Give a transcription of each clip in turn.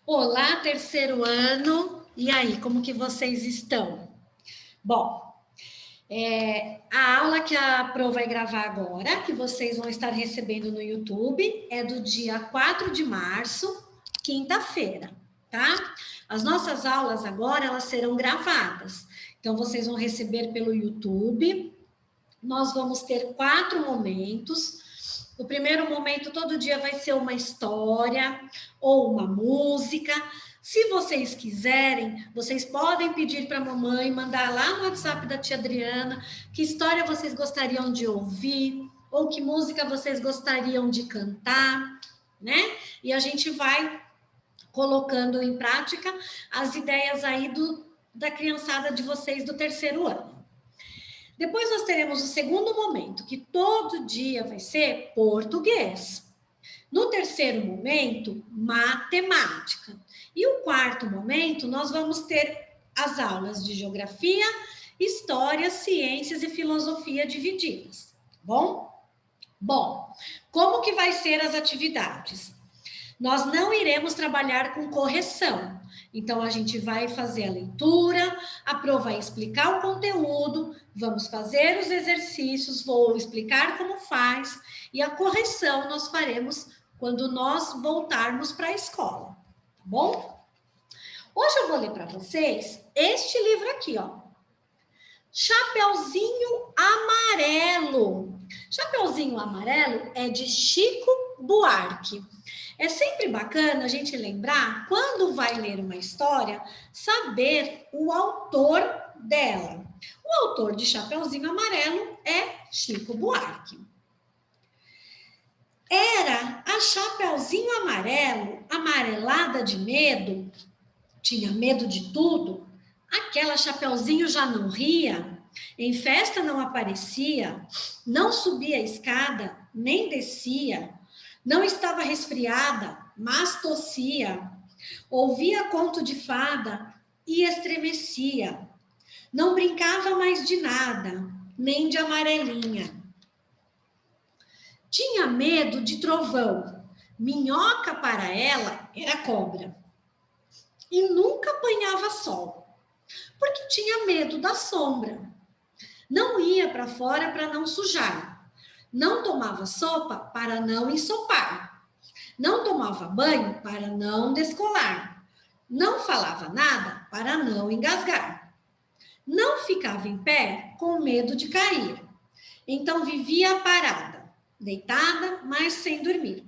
Olá, terceiro ano. E aí, como que vocês estão? Bom, a aula que a Pro vai gravar agora, que vocês vão estar recebendo no YouTube, é do dia 4 de março, quinta-feira, tá? As nossas aulas agora, elas serão gravadas. Então, vocês vão receber pelo YouTube. Nós vamos ter 4 momentos. O primeiro momento, todo dia vai ser uma história ou uma música. Se vocês quiserem, vocês podem pedir para a mamãe, mandar lá no WhatsApp da tia Adriana que história vocês gostariam de ouvir ou que música vocês gostariam de cantar, né? E a gente vai colocando em prática as ideias aí da criançada de vocês do terceiro ano. Depois nós teremos o segundo momento, que todo dia vai ser português. No terceiro momento, matemática. E o quarto momento, nós vamos ter as aulas de geografia, história, ciências e filosofia divididas. Bom? Bom, como que vai ser as atividades? Nós não iremos trabalhar com correção. Então, a gente vai fazer a leitura, a Pro vai explicar o conteúdo, vamos fazer os exercícios, vou explicar como faz, e a correção nós faremos quando nós voltarmos para a escola, tá bom? Hoje eu vou ler para vocês este livro aqui, ó. Chapeuzinho Amarelo. Chapeuzinho Amarelo é de Chico Buarque. É sempre bacana a gente lembrar, quando vai ler uma história, saber o autor dela. O autor de Chapeuzinho Amarelo é Chico Buarque. Era a Chapeuzinho Amarelo, amarelada de medo, tinha medo de tudo. Aquela Chapeuzinho já não ria, em festa não aparecia, não subia a escada, nem descia, não estava resfriada, mas tossia, ouvia conto de fada e estremecia, não brincava mais de nada, nem de amarelinha. Tinha medo de trovão, minhoca para ela era cobra. E nunca apanhava sol, porque tinha medo da sombra. Não ia para fora para não sujar. Não tomava sopa para não ensopar. Não tomava banho para não descolar. Não falava nada para não engasgar. Não ficava em pé com medo de cair. Então vivia parada, deitada, mas sem dormir,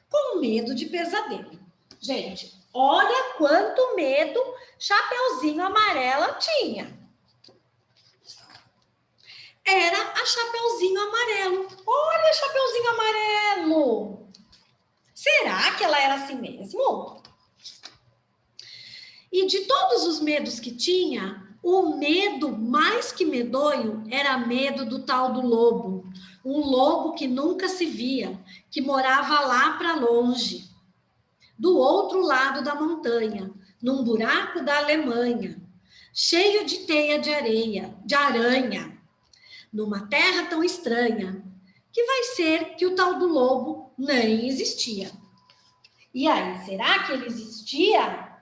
com medo de pesadelo. Gente, olha quanto medo Chapeuzinho Amarela tinha. Era a Chapeuzinho Amarelo. Olha, Chapeuzinho Amarelo. Será que ela era assim mesmo? E de todos os medos que tinha, o medo mais que medonho era medo do tal do lobo. Um lobo que nunca se via, que morava lá para longe, do outro lado da montanha, num buraco da Alemanha, cheio de teia de areia, de aranha, numa terra tão estranha, que vai ser que o tal do lobo nem existia. E aí, será que ele existia?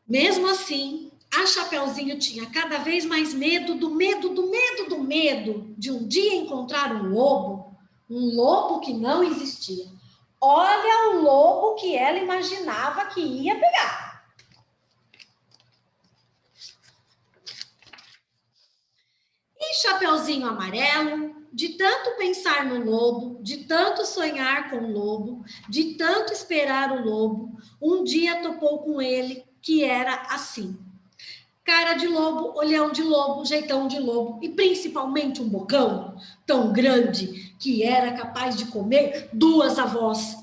Mesmo assim, a Chapeuzinho tinha cada vez mais medo do medo, do medo, do medo de um dia encontrar um lobo que não existia. Olha o lobo que ela imaginava que ia pegar. E Chapeuzinho Amarelo, de tanto pensar no lobo, de tanto sonhar com o lobo, de tanto esperar o lobo, um dia topou com ele, que era assim: cara de lobo, olhão de lobo, jeitão de lobo e principalmente um bocão tão grande que era capaz de comer 2 avós,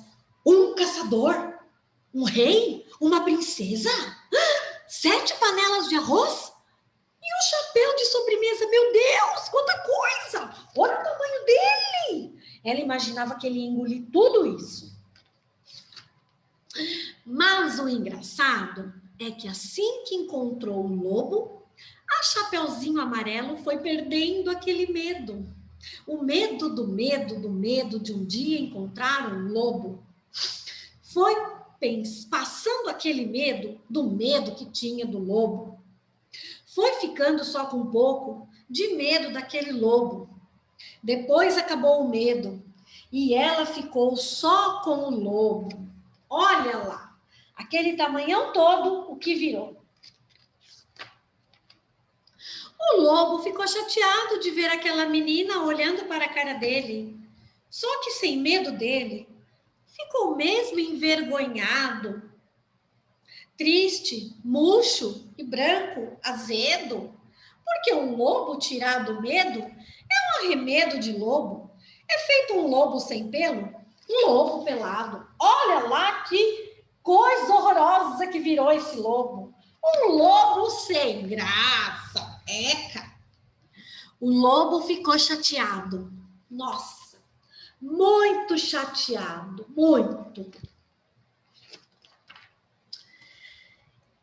um caçador, um rei, uma princesa, 7 panelas de arroz e um chapéu de sobremesa. Meu Deus, quanta coisa! Olha o tamanho dele! Ela imaginava que ele ia engolir tudo isso. Mas o engraçado é que assim que encontrou o lobo, a Chapeuzinho Amarelo foi perdendo aquele medo. O medo do medo do medo de um dia encontrar um lobo foi passando aquele medo do medo que tinha do lobo. Foi ficando só com um pouco de medo daquele lobo. Depois acabou o medo e ela ficou só com o lobo. Olha lá, aquele tamanhão todo, o que virou. O lobo ficou chateado de ver aquela menina olhando para a cara dele. Só que sem medo dele, ficou mesmo envergonhado, triste, murcho e branco, azedo. Porque um lobo tirado do medo é um arremedo de lobo. É feito um lobo sem pelo, um lobo pelado. Olha lá que coisa horrorosa que virou esse lobo. Um lobo sem graça. Eca! O lobo ficou chateado. Nossa, muito chateado, muito.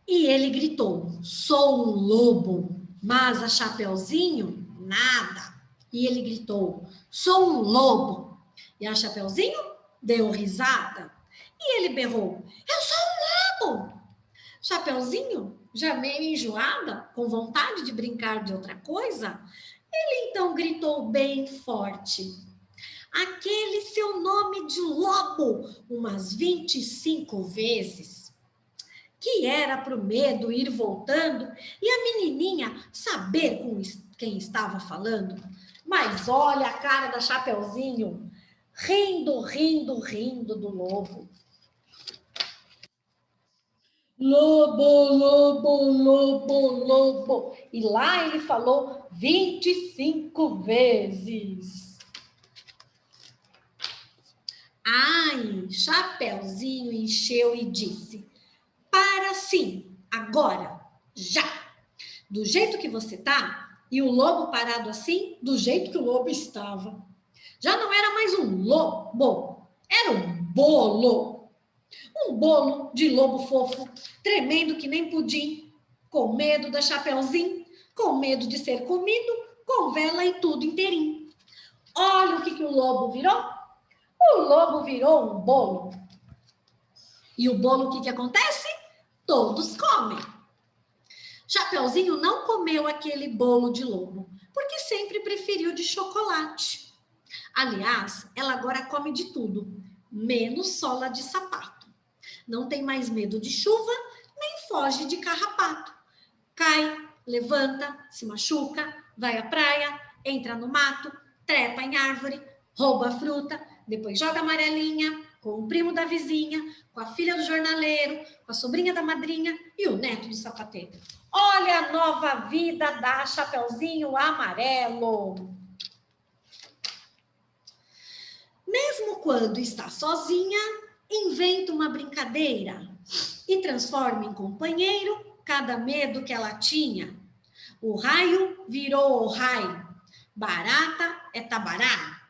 E ele gritou: sou um lobo, mas a Chapeuzinho, nada. E ele gritou: sou um lobo. E a Chapeuzinho deu risada. E ele berrou: eu sou um lobo. Chapeuzinho, já meio enjoada, com vontade de brincar de outra coisa, ele então gritou bem forte: aquele seu nome de lobo, umas 25 vezes. Que era para o medo ir voltando e a menininha saber com quem estava falando. Mas olha a cara da Chapeuzinho, rindo, rindo, rindo do lobo. Lobo, lobo, lobo, lobo. E lá ele falou 25 vezes. Ai, Chapeuzinho encheu e disse: para sim, agora, já. Do jeito que você tá, e o lobo parado assim, do jeito que o lobo estava. Já não era mais um lobo, era um bolo. Um bolo de lobo fofo, tremendo que nem pudim, com medo da Chapeuzinho, com medo de ser comido, com vela e tudo inteirinho. Olha o que o lobo virou. O lobo virou um bolo. E o bolo, o que acontece? Todos comem. Chapeuzinho não comeu aquele bolo de lobo, porque sempre preferiu de chocolate. Aliás, ela agora come de tudo, menos sola de sapato. Não tem mais medo de chuva, nem foge de carrapato. Cai, levanta, se machuca, vai à praia, entra no mato, trepa em árvore, rouba fruta, depois joga amarelinha com o primo da vizinha, com a filha do jornaleiro, com a sobrinha da madrinha e o neto do sapateiro. Olha a nova vida da Chapeuzinho Amarelo. Mesmo quando está sozinha, inventa uma brincadeira e transforma em companheiro cada medo que ela tinha. O raio virou o raio, barata é tabará,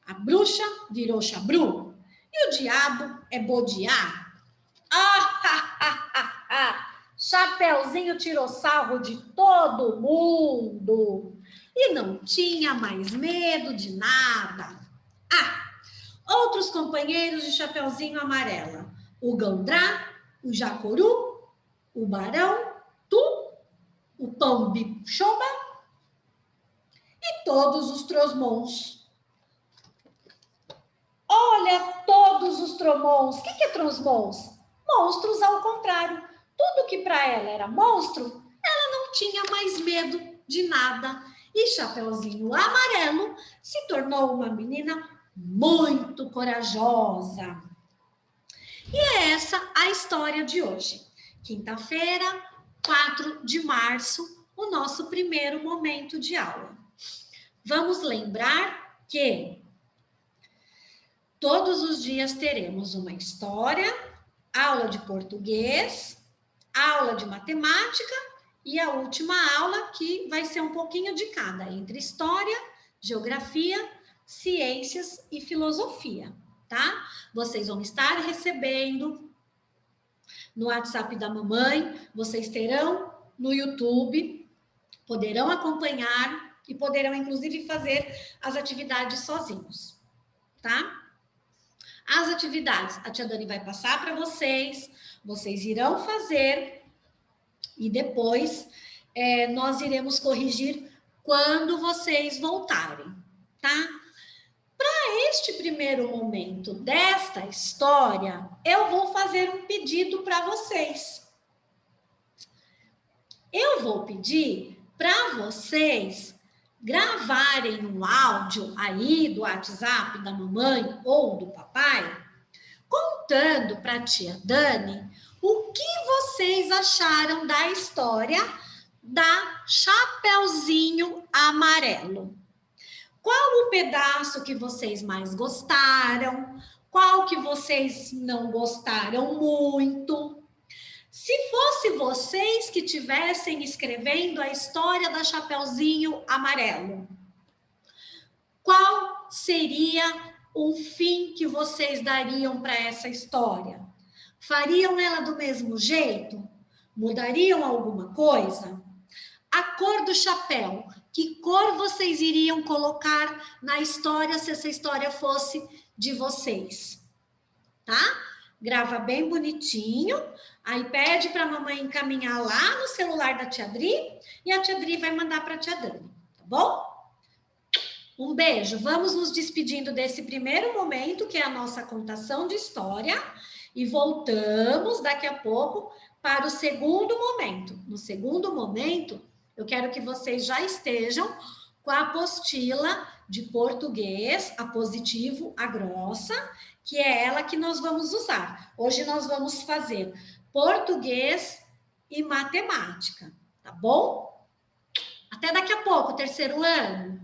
a bruxa virou chabru e o diabo é bodiá. Chapeuzinho tirou sarro de todo mundo e não tinha mais medo de nada. Outros companheiros de Chapeuzinho Amarela: o Gandrá, o Jacuru, o Barão, o Pambichoba e todos os Trosmons. Olha, todos os Tromons. O que é Trosmons? Monstros ao contrário. Tudo que para ela era monstro, ela não tinha mais medo de nada. E Chapeuzinho Amarelo se tornou uma menina muito corajosa. E é essa a história de hoje. Quinta-feira, 4 de março, o nosso primeiro momento de aula. Vamos lembrar que todos os dias teremos uma história, aula de português, aula de matemática e a última aula que vai ser um pouquinho de cada, entre história, geografia, ciências e filosofia, tá? Vocês vão estar recebendo no WhatsApp da mamãe, vocês terão no YouTube, poderão acompanhar e poderão, inclusive, fazer as atividades sozinhos, tá? As atividades, a tia Dani vai passar para vocês, vocês irão fazer e depois nós iremos corrigir quando vocês voltarem, tá? Para este primeiro momento desta história, eu vou fazer um pedido para vocês. Eu vou pedir para vocês gravarem um áudio aí do WhatsApp da mamãe ou do papai, contando para a tia Dani o que vocês acharam da história da Chapeuzinho Amarelo. Qual o pedaço que vocês mais gostaram? Qual que vocês não gostaram muito? Se fosse vocês que tivessem escrevendo a história da Chapeuzinho Amarelo, qual seria o fim que vocês dariam para essa história? Fariam ela do mesmo jeito? Mudariam alguma coisa? A cor do chapéu, que cor vocês iriam colocar na história se essa história fosse de vocês? Tá? Grava bem bonitinho, aí pede para a mamãe encaminhar lá no celular da tia Dri e a tia Dri vai mandar para a tia Dani, tá bom? Um beijo, vamos nos despedindo desse primeiro momento, que é a nossa contação de história, e voltamos daqui a pouco para o segundo momento. No segundo momento, eu quero que vocês já estejam com a apostila de português, a positivo, a grossa, que é ela que nós vamos usar. Hoje nós vamos fazer português e matemática, tá bom? Até daqui a pouco, terceiro ano.